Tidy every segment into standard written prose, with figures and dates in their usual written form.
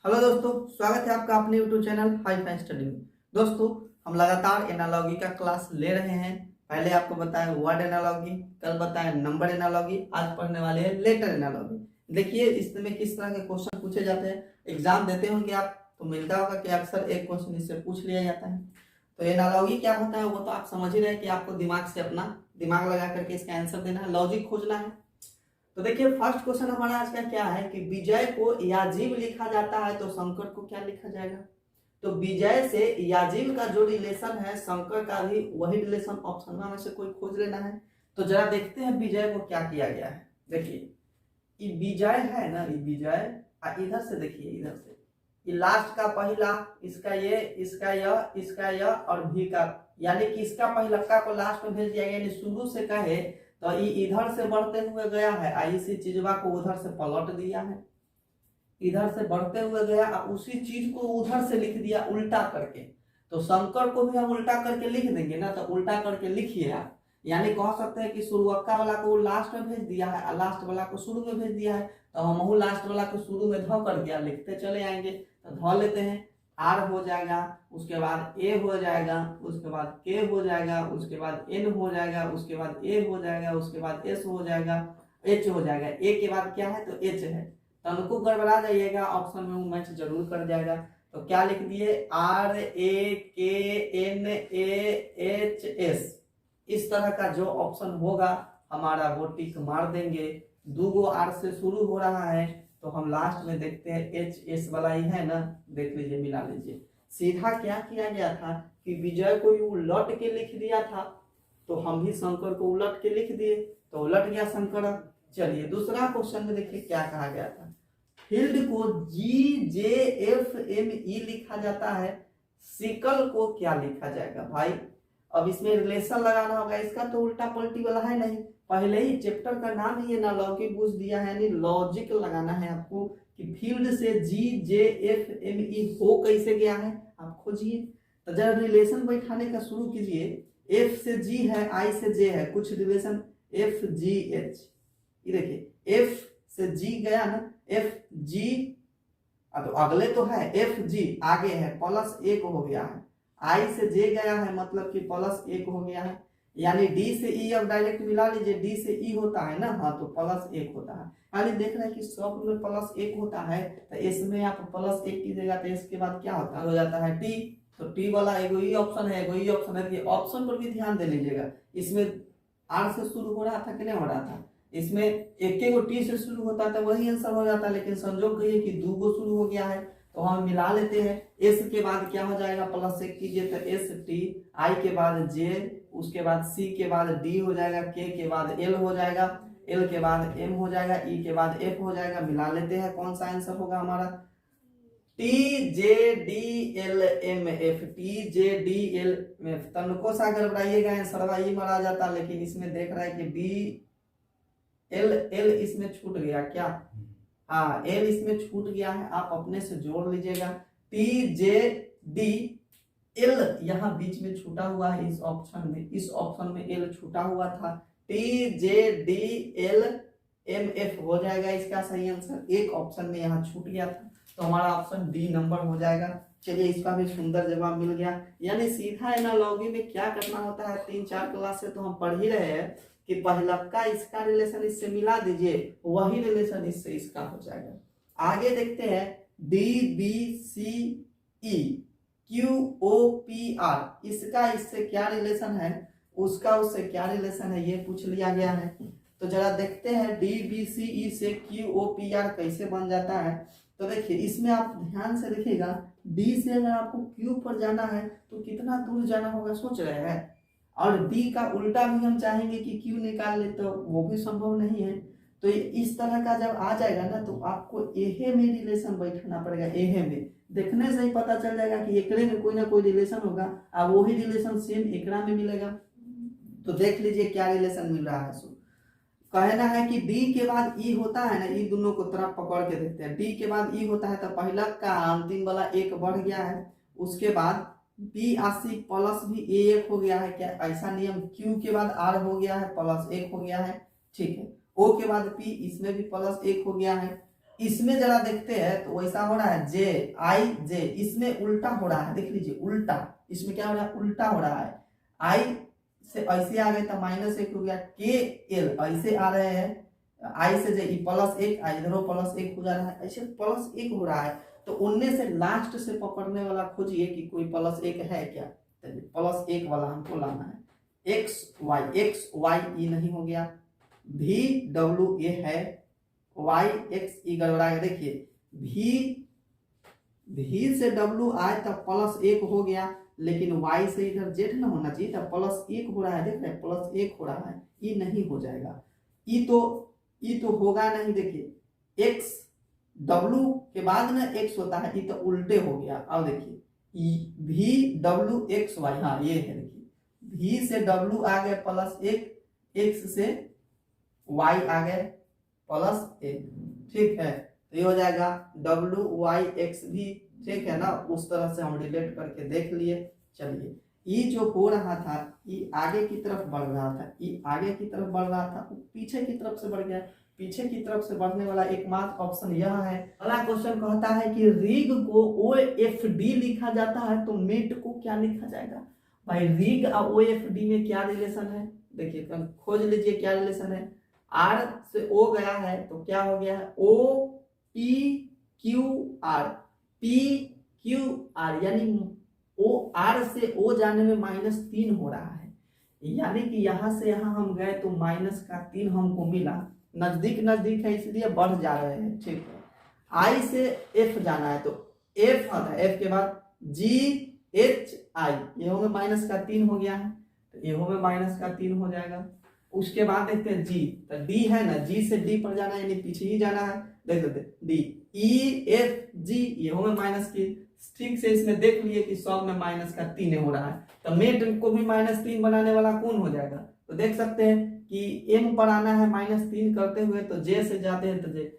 Hello दोस्तों, स्वागत है आपका अपने YouTube channel hi fi study में। दोस्तों, हम लगातार एनालॉजी का क्लास ले रहे हैं। पहले आपको बताया वर्ड एनालॉजी, कल बताया नंबर एनालॉजी, आज पढ़ने वाले हैं लेटर एनालॉजी। देखिए इसमें किस तरह के क्वेश्चन पूछे जाते हैं। एग्जाम देते होंगे आप तो मिलता होगा कि अक्सर एक क्वेश्चन इससे पूछ लिया जाता है। तो एनालॉजी क्या होता है वो तो आप समझ ही रहे हैं कि आपको दिमाग से अपना दिमाग लगा करके इसका आंसर देना है, लॉजिक खोजना है। तो देखिए फर्स्ट क्वेश्चन हमारा आज का क्या है कि विजय को याजीव लिखा जाता है तो शंकर को क्या लिखा जाएगा। तो विजय से याजीव का जो रिलेशन है शंकर का भी वही रिलेशन ऑप्शन में से कोई खोज लेना है। तो जरा देखते हैं विजय को क्या किया गया है। देखिए ये विजय है ना, ये विजय इधर से देखिए, इधर से ये लास्ट का पहला, इसका ये, इसका यह, इसका यह और भी का, यानी कि इसका पहलका को लास्ट में भेज दिया गया। यानी शुरू से कहे तो ये इधर से बढ़ते हुए गया है, इसी चीजवा को उधर से पलट दिया है, इधर से बढ़ते हुए गया और उसी चीज को उधर से लिख दिया उल्टा करके। तो शंकर को भी हम उल्टा करके लिख देंगे ना, तो उल्टा करके लिखिए आप। यानी कह सकते हैं कि शुरुआका वाला को लास्ट में भेज दिया है और लास्ट वाला को शुरू में भेज दिया है। तो हम लास्ट वाला को शुरू में ध कर दिया, लिखते चले आएंगे। तो ध लेते हैं, आर हो जाएगा, उसके बाद ए हो जाएगा, उसके बाद के हो जाएगा, उसके बाद एन हो जाएगा, उसके बाद ए हो जाएगा, उसके बाद एस हो जाएगा, एच हो जाएगा। ए के बाद क्या है तो एच है। तनको गड़बड़ा जाइएगा, ऑप्शन में वो मैच जरूर कर जाएगा। तो क्या लिख दिए, आर ए के एन ए एच एस। इस तरह का जो ऑप्शन होगा हमारा वो टिक मार देंगे। दो आर से शुरू हो रहा है तो हम लास्ट में देखते हैं एच एस वाला ही है ना, देख लीजिए, मिला लीजिए। सीधा क्या किया गया था कि विजय को उलट के लिख दिया था, तो हम भी शंकर को उलट के लिख दिए, तो उलट गया शंकर। चलिए दूसरा क्वेश्चन में देखिए क्या कहा गया था। फील्ड को जी जे एफ एम ई लिखा जाता है, सिकल को क्या लिखा जाएगा भाई। अब इसमें रिलेशन लगाना होगा, इसका तो उल्टा पलटी वाला है नहीं। पहले ही चैप्टर का नाम ही एनालॉजी बूझ दिया है, यानी लॉजिक लगाना है आपको कि फील्ड से जी जे एफ एम ई हो कैसे गया है, आप खोजिए। तो जब रिलेशन बैठाने का शुरू कीजिए, एफ से जी है, आई से जे है, कुछ रिलेशन एफ जी एच। ये देखिए एफ से जी गया ना, एफ जी, तो अगले तो है एफ जी, आगे है प्लस एक हो गया है। आई से जे गया है मतलब कि प्लस एक हो गया है। यानी डी से ई अब डायरेक्ट मिला लीजिए, डी से ई होता है ना, हाँ तो प्लस एक होता है। यानी देख रहे हैं कि सब में प्लस एक होता है, तो इसमें आप प्लस एक कीजिएगा तो इसके बाद क्या होता हो जाता है टी। तो टी वाला एगो ई ऑप्शन है, एगो ई ऑप्शन है। ऑप्शन पर भी ध्यान दे लीजिएगा, इसमें आर से शुरू हो रहा था कि नहीं हो रहा था, इसमें एक गो टी से शुरू होता था वही आंसर हो जाता, लेकिन संजोग कहिए कि दो गो शुरू हो गया है तो हम मिला लेते हैं। एस के बाद क्या हो जाएगा, प्लस एक कीजिए तो एस टी, आई के बाद जे, उसके बाद सी के बाद डी हो जाएगा, के बाद एल हो जाएगा, एल के बाद एम हो जाएगा, ई के बाद एफ हो जाएगा। मिला लेते हैं कौन सा आंसर होगा हमारा, T J D L M F, T J D L F. तनको सा गड़बड़ाइएगा आंसर ये मरा जाता, लेकिन इसमें देख रहा है कि डी एल एल इसमें छूट गया क्या, हाँ एल इसमें छूट गया है, आप अपने से जोड़ लीजिएगा। टी जे डी एल यहाँ बीच में छूटा हुआ है, इस ऑप्शन में, इस ऑप्शन में एल छूटा हुआ था। T J D L M F हो जाएगा इसका सही आंसर, एक ऑप्शन में यहाँ छूट गया था, तो हमारा ऑप्शन डी नंबर हो जाएगा। चलिए इसका भी सुंदर जवाब मिल गया। यानी सीधा एनालॉजी में क्या करना होता है, 3-4 क्लास से तो हम पढ़ ही रहे हैं कि पहला का इसका रिलेशन इससे मिला दीजिए, वही रिलेशन इससे इसका हो जाएगा। आगे देखते हैं D B C E Q O P R, इसका इससे क्या रिलेशन है, उसका उससे क्या रिलेशन है, ये पूछ लिया गया है। तो जरा देखते हैं डी बी सी ई से क्यू ओ पी आर कैसे बन जाता है। तो देखिए इसमें आप ध्यान से देखिएगा, डी से अगर आपको क्यू पर जाना है तो कितना दूर जाना होगा सोच रहे हैं, और डी का उल्टा भी हम चाहेंगे कि क्यू निकाल ले तो वो भी संभव नहीं है। तो इस तरह का जब आ जाएगा ना तो आपको एहे में रिलेशन बैठाना पड़ेगा। एहे में देखने से ही पता चल जाएगा कि एकड़े में कोई ना कोई रिलेशन होगा और वही रिलेशन सेम एकड़ा में मिलेगा। तो देख लीजिए क्या रिलेशन मिल रहा है। सो कहना है कि डी के बाद ई होता है ना, ई दोनों को तरफ पकड़ के देखते हैं। डी के बाद ई होता है तो पहला का अंतिम वाला एक बढ़ गया है, उसके बाद बी आशी प्लस भी ए एक हो गया है क्या, ऐसा नियम। क्यू के बाद आर हो गया है, प्लस एक हो गया है, ठीक है। ओ के बाद पी, इसमें भी प्लस एक हो गया है। इसमें जरा देखते हैं तो वैसा हो रहा है जे आई जे, इसमें उल्टा हो रहा है, देख लीजिए उल्टा, इसमें क्या हो रहा है, उल्टा हो रहा है। आई से ऐसे आ गए तो -1 हो गया, के एल ऐसे आ रहे हैं, आई से जे +1 आई इधर +1 हो जा रहा है, ऐसे +1 हो रहा है। तो उनमें से लास्ट से पकड़ने वाला खोजिए कि कोई +1 है क्या, +1 वाला हमको लाना है। एक्स वाई ई नहीं हो गया, भी डब्ल्यू ये है, वाई एक्स ई गड़बड़ा गया, देखिए भी से डब्ल्यू आए तब +1 हो गया, लेकिन वाई से इधर जेड ना होना चाहिए, तब +1 हो रहा है, देख रहे हैं +1 हो रहा है, ई नहीं हो जाएगा, ई तो होगा नहीं। देखिए एक्स डब्ल्यू के बाद ना एक्स होता है, ई तो उल्टे हो गया। अब देखिए भी डब्ल्यू एक्स वाई, हाँ ये है, देखिए भी से डब्ल्यू आ गए +1, एक्स से वाई आ गए +1, ठीक है। तो ये हो जाएगा डब्ल्यू वाई एक्स भी, ठीक है ना, उस तरह से हम रिलेट करके देख लिए। चलिए ई जो हो रहा था, ई आगे की तरफ बढ़ रहा था, ई आगे की तरफ बढ़ रहा था, पीछे की तरफ से बढ़ गया, पीछे की तरफ से बढ़ने वाला एकमात्र ऑप्शन यह है। अगला क्वेश्चन कहता है कि रिग को OFD लिखा जाता है तो मेट को क्या लिखा जाएगा। भाई रिग और OFD में क्या रिलेशन है, देखिए खोज लीजिए क्या रिलेशन है। आर से ओ गया है तो क्या हो गया है, OPQR, PQR, यानी ओ आर से ओ जाने में -3 हो रहा है, यानी कि यहां से यहां हम गए तो -3 हमको मिला, नजदीक नजदीक है इसलिए बढ़ जा रहे हैं, ठीक है। आई से एफ जाना है तो एफ आता है, एफ के बाद GHI, ये में -3 हो गया है, तो ये में -3 हो जाएगा। उसके बाद देखते हैं जी, तो डी है ना, जी से डी पर जाना है, यानी पीछे ही जाना है, देख लेते डी EFG, ये में -3, ठीक से इसमें देख लिए कि सब में -3 हो रहा है, तो मेट को भी -3 बनाने वाला कौन हो जाएगा, तो देख सकते हैं कि एम पर आना है -3 करते हुए, तो जे से जाते हैं तो जे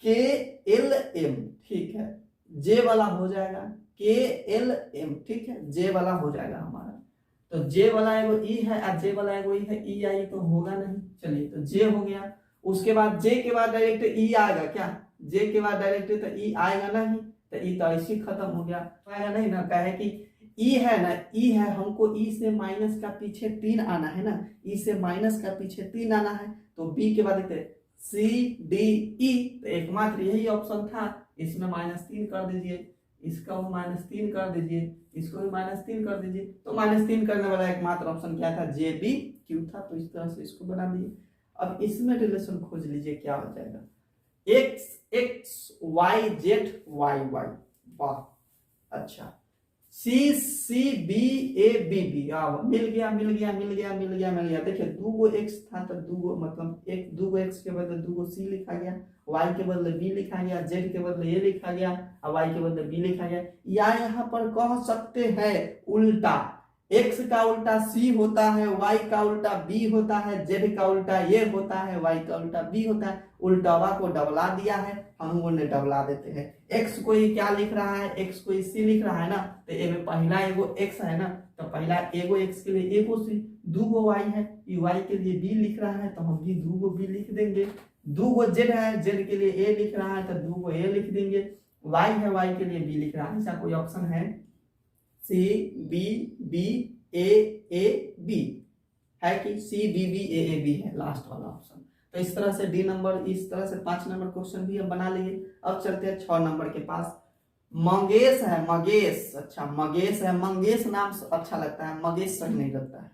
KLM, ठीक है, जे वाला हो जाएगा KLM, ठीक है, जे वाला हो जाएगा हमारा। तो जे वाला एगो ई है और जे वाला एगो ई है, ई आई तो होगा नहीं, चलिए तो जे हो गया। उसके बाद जे के बाद डायरेक्ट ई आएगा क्या, जे के बाद डायरेक्ट तो ई आएगा नहीं, तो ई तो ऐसे खत्म हो गया, आएगा नहीं ना, कहे कि ई है ना, ई है, हमको ई से माइनस का पीछे 3 आना है ना, ई से माइनस का पीछे 3 आना है, तो बी के बाद देखते CDE, तो एकमात्र यही ऑप्शन था, इसमें -3 कर दीजिए, इसका -3 कर दीजिए, इसको भी -3 कर दीजिए, तो -3 करने वाला एकमात्र ऑप्शन क्या था, JBQ था, तो इस तरह से इसको बना दिए। अब इसमें रिलेशन खोज लीजिए क्या हो जाएगा, XY YY, वाह अच्छा, CCBABB, मिल गया। देखिए दूगो एक्स था तो दूगो मतलब दूगो एक्स के बदले दूगो सी लिखा गया, वाई के बदले बी लिखा गया, जेड के बदले ए लिखा गया और वाई के बदले बी लिखा गया। या यहाँ पर कह सकते हैं उल्टा, एक्स का उल्टा सी होता है, वाई का उल्टा बी होता है, जेड का उल्टा ए होता है, वाई का उल्टा बी होता है। उल्टावा को डबला दिया है, हम उन्हें डबला देते हैं। एक्स को ये क्या लिख रहा है, एक्स को सी लिख रहा है ना, तो ए में पहला एगो एक्स है ना, तो पहला एगो एक्स के लिए एगो सी, दूगो वाई है, वाई के लिए बी लिख रहा है तो हम भी दूगो बी लिख देंगे। दूगो जेड है, जेड के लिए ए लिख रहा है तो दूगो ए लिख देंगे। वाई है, वाई के लिए बी लिख रहा है, ऐसा कोई ऑप्शन है, CBBAAB है कि CBBAAB है लास्ट वाला ऑप्शन। तो इस तरह से डी नंबर, इस तरह से 5 नंबर क्वेश्चन भी हम बना लिए। अब चलते हैं 6 नंबर के पास। मंगेश है, मगेश, अच्छा मगेश है, मंगेश नाम अच्छा लगता है, मगेश सही नहीं लगता है,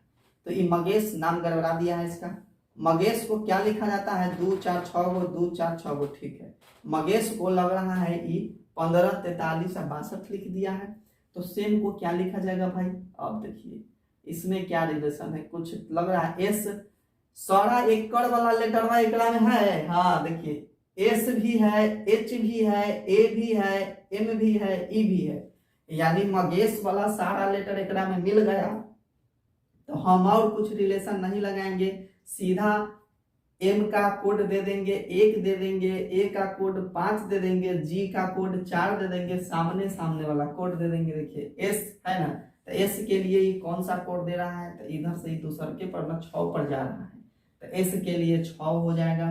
तो ये मगेश नाम गड़बड़ा दिया है इसका। मगेश को क्या लिखा जाता है, 2 4 6 गो, 2 4 6 गो, ठीक है। मगेश को लग रहा है ये 15 43 और 62 लिख दिया है, तो सेम को क्या लिखा जाएगा भाई। अब देखिए इसमें क्या रिलेशन है, कुछ लग रहा है एस, सारा एकड़ वाला लेटर में एकड़ा में है, हाँ देखिए एस भी है, एच भी है, ए भी है, एम भी है, ई भी है, यानी मगेश वाला सारा लेटर एकड़ा में मिल गया। तो हम और कुछ रिलेशन नहीं लगाएंगे, सीधा एम का कोड दे देंगे 1 दे देंगे, ए का कोड 5 दे देंगे, जी का कोड 4 दे देंगे, सामने वाला कोड दे देंगे। देखिए एस है ना, तो एस के लिए ये कौन सा कोड दे रहा है, तो इधर से दूसर के पर 6 पर जा रहा है, तो एस के लिए 6 हो जाएगा।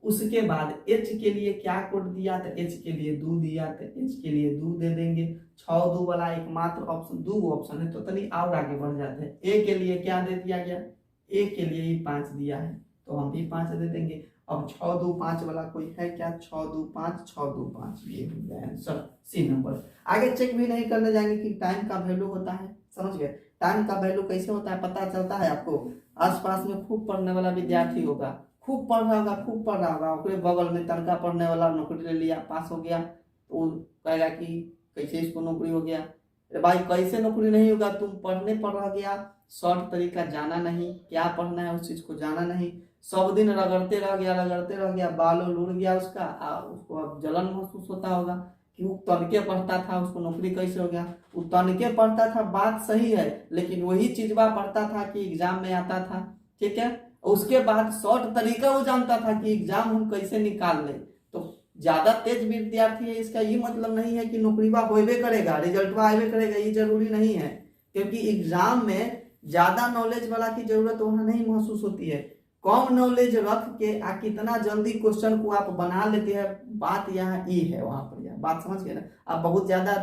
उसके बाद एच के लिए क्या कोड दिया, तो एच के लिए 2 दिया, तो एच के लिए 2 दे देंगे। 6 2 वाला एकमात्र ऑप्शन 2 ऑप्शन है, तो तनी और आगे बढ़ जाते हैं। ए के लिए क्या दे दिया गया, ए के लिए ही 5 दिया है, तो हम भी 5 दे देंगे। अब 6 2 5 वाला कोई है क्या, 6 2 5 6 2 5, ये हो गया आंसर सी नंबर। आगे चेक भी नहीं करने जाएंगे कि टाइम का वैल्यू होता है, समझ गए। टाइम का वैल्यू कैसे होता है पता चलता है आपको, आसपास में खूब पढ़ने वाला विद्यार्थी होगा, खूब पढ़ रहा होगा, खूब पढ़ रहा होगा, उसके बगल में तनखा पढ़ने वाला नौकरी ले लिया, पास हो गया, तो वो कहेगा कि कैसे इसको नौकरी हो गया। अरे भाई कैसे नौकरी नहीं होगा, तुम पढ़ने पढ़ रह गया, शॉर्ट तरीका जाना नहीं, क्या पढ़ना है उस चीज को जाना नहीं, सब दिन रगड़ते रह गया, बालों उड़ गया उसका, उसको अब जलन महसूस होता होगा कि वो तनके पढ़ता था, उसको नौकरी कैसे हो गया। वो तनके पढ़ता था, बात सही है, लेकिन वही चीज वह पढ़ता था कि एग्जाम में आता था, ठीक है। उसके बाद शॉर्ट तरीका वो जानता था कि एग्जाम हम कैसे निकाल लें। तो ज्यादा तेज विद्यार्थी है, इसका ये मतलब नहीं है कि नौकरीवा होबे करेगा, रिजल्टवा आबे करेगा, ये जरूरी नहीं है, क्योंकि एग्जाम में ज्यादा नॉलेज वाला की जरूरत वहां नहीं महसूस होती है। कम नॉलेज रख के कितना जल्दी क्वेश्चन को आप बना लेते हैं, बात यहाँ ई है, वहां पर यह बात समझ गए ना। आप बहुत ज्यादा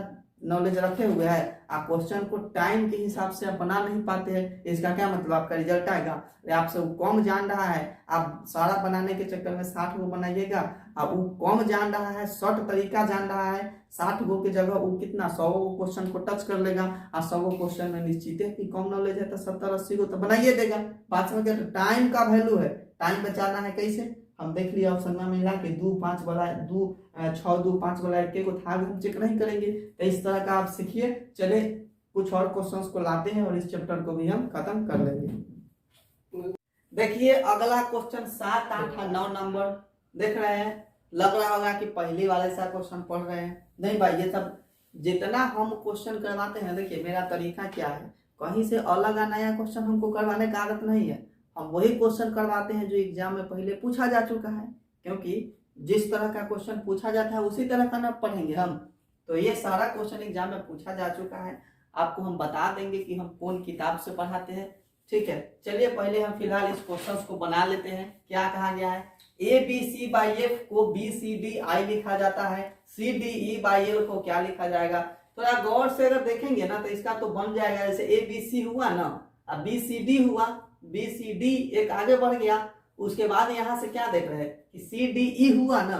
नॉलेज रखे हुए हैं, आप क्वेश्चन को टाइम के हिसाब से आप बना नहीं पाते हैं, इसका क्या मतलब, आपका रिजल्ट आएगा। आपसे वो कम जान रहा है, आप सारा बनाने के चक्कर में 60 गो बनाइएगा, अब वो कम जान रहा है, शॉर्ट तरीका जान रहा है, 60 गो की जगह वो कितना 100 गो क्वेश्चन को टच कर लेगा, और 100 गो क्वेश्चन में निश्चित है कि कम नॉलेज है तो 70 80 गो तो बनाइए देगा। बात समझ गए। टाइम का वैल्यू है, टाइम बचाना है कैसे, हम देख लिया ऑप्शन में मिला कि 2 5 वाला 6 2 5 वाला एक को था, हम चेक नहीं करेंगे, तो इस तरह का आप सीखिए। चले कुछ और क्वेश्चंस को लाते हैं और इस चैप्टर को भी हम खत्म कर लेंगे। देखिए अगला क्वेश्चन 7 8 और 9 नंबर देख रहे हैं, लग रहा होगा कि पहले वाले सा क्वेश्चन पढ़ रहे हैं, नहीं भाई, ये सब जितना हम क्वेश्चन करवाते हैं, देखिए मेरा तरीका क्या है, कहीं से अलग नया क्वेश्चन हमको करवाने का आदत नहीं है, हम वही क्वेश्चन करवाते हैं जो एग्जाम में पहले पूछा जा चुका है, क्योंकि जिस तरह का क्वेश्चन पूछा जाता है उसी तरह का ना पढ़ेंगे हम। तो ये सारा क्वेश्चन एग्जाम में पूछा जा चुका है, आपको हम बता देंगे कि हम कौन किताब से पढ़ाते हैं, ठीक है। चलिए पहले हम फिलहाल इस क्वेश्चन को बना लेते हैं। क्या कहा गया है, ABC/F को BCDI लिखा जाता है, CDE/L को क्या लिखा जाएगा। थोड़ा गौर से अगर देखेंगे ना तो इसका तो बन जाएगा, जैसे ABC हुआ ना, अब BCD हुआ, BCD एक आगे बढ़ गया, उसके बाद यहाँ से क्या देख रहे हैं कि CDE हुआ ना,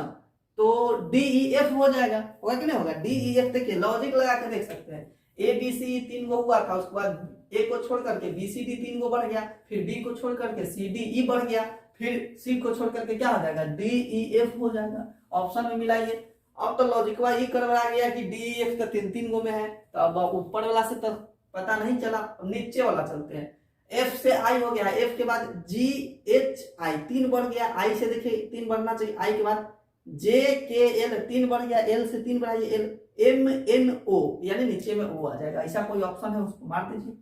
तो DEF हो जाएगा, होगा कि नहीं होगा, DEF देखिए लॉजिक लगा के देख सकते हैं। ABC 3 गो हुआ था, उसके बाद A को छोड़ करके BCD 3 गो बढ़ गया, फिर B को छोड़ करके CDE बढ़ गया, फिर C को छोड़ करके क्या हो जाएगा, DEF हो जाएगा। ऑप्शन में मिलाइए, अब तो लॉजिक ये करवा गया कि DEF तो 3 गो में है, तो अब ऊपर वाला से तो पता नहीं चला, नीचे वाला चलते हैं। F से I हो गया, F के बाद GHI 3 बढ़ गया, I से देखिए 3 बढ़ना चाहिए, I के बाद JKL 3 बढ़ गया, L से 3 बढ़ाइए, L MNO यानी नीचे में O आ जाएगा, ऐसा कोई ऑप्शन है उसको मार दीजिए,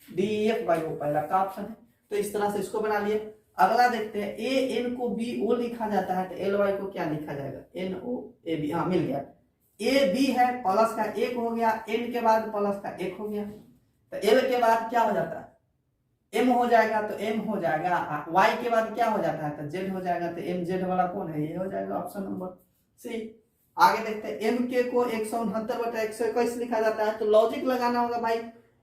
DEF/O पहला का ऑप्शन है। तो इस तरह से इसको बना लिए। अगला देखते हैं, AN को BO लिखा जाता है, तो LY को क्या लिखा जाएगा, NOAB, हाँ मिल गया। AB है, प्लस का 1 हो गया, N के बाद प्लस का 1 हो गया, तो L के बाद क्या हो जाता है, M हो जाएगा, तो M हो जाएगा, Y के बाद क्या हो जाता है, तो Z हो जाएगा, तो MZ वाला कौन है, ये हो जाएगा ऑप्शन नंबर सी। आगे देखते हैं, MK को 169/121 लिखा जाता है, तो लॉजिक लगाना होगा भाई,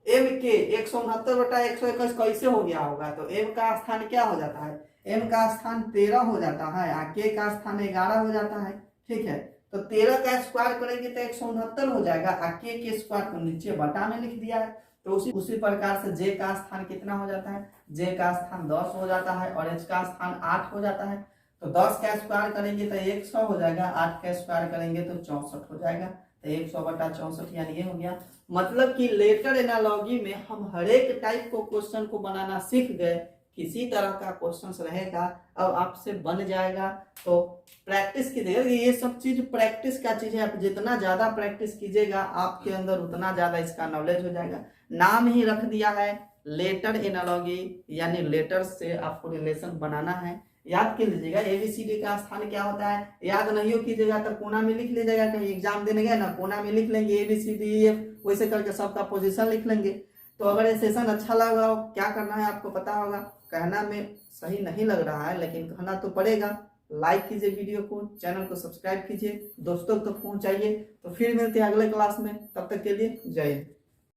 MK 169/121 कैसे हो गया होगा, तो M का स्थान क्या हो जाता है, M का स्थान 13 हो जाता है, K का स्थान 11 हो जाता है, ठीक है। तो 13 का स्क्वायर करेंगे तो 169 हो जाएगा, K के स्क्वायर को नीचे बटा में लिख दिया है, तो उसी प्रकार से J का स्थान कितना हो जाता है, J का स्थान 10 हो जाता है, और H का स्थान 8 हो जाता है। तो 10 का स्क्वायर करेंगे तो 100 हो जाएगा, 8 का स्क्वायर करेंगे तो 64 हो जाएगा, तो 100/64 यानी ये हो गया। मतलब कि लेटर एनालॉजी में हम हर एक टाइप को क्वेश्चन को बनाना सीख गए, किसी तरह का क्वेश्चन रहेगा अब आपसे बन जाएगा। तो प्रैक्टिस कीजिएगा, ये सब चीज प्रैक्टिस का चीज है, आप जितना ज्यादा प्रैक्टिस कीजिएगा आपके अंदर उतना ज्यादा इसका नॉलेज हो जाएगा। नाम ही रख दिया है लेटर एनालॉजी, यानी लेटर से आपको रिलेशन बनाना है। याद कर लीजिएगा, ABCD का स्थान क्या होता है, याद नहीं हो कीजिएगा तो कोना में लिख लीजिएगा, कहीं एग्जाम देने गए ना कोना में लिख लेंगे ABCDEF, वैसे करके सबका पोजीशन लिख लेंगे। तो अगर ये सेशन अच्छा लगा हो, क्या करना है आपको पता होगा, कहना में सही नहीं लग रहा है लेकिन कहना तो पड़ेगा, लाइक कीजिए वीडियो को, चैनल को सब्सक्राइब कीजिए, दोस्तों तक पहुंचाइए। तो फिर मिलते हैं अगले क्लास में, तब तक के लिए जय हिंद।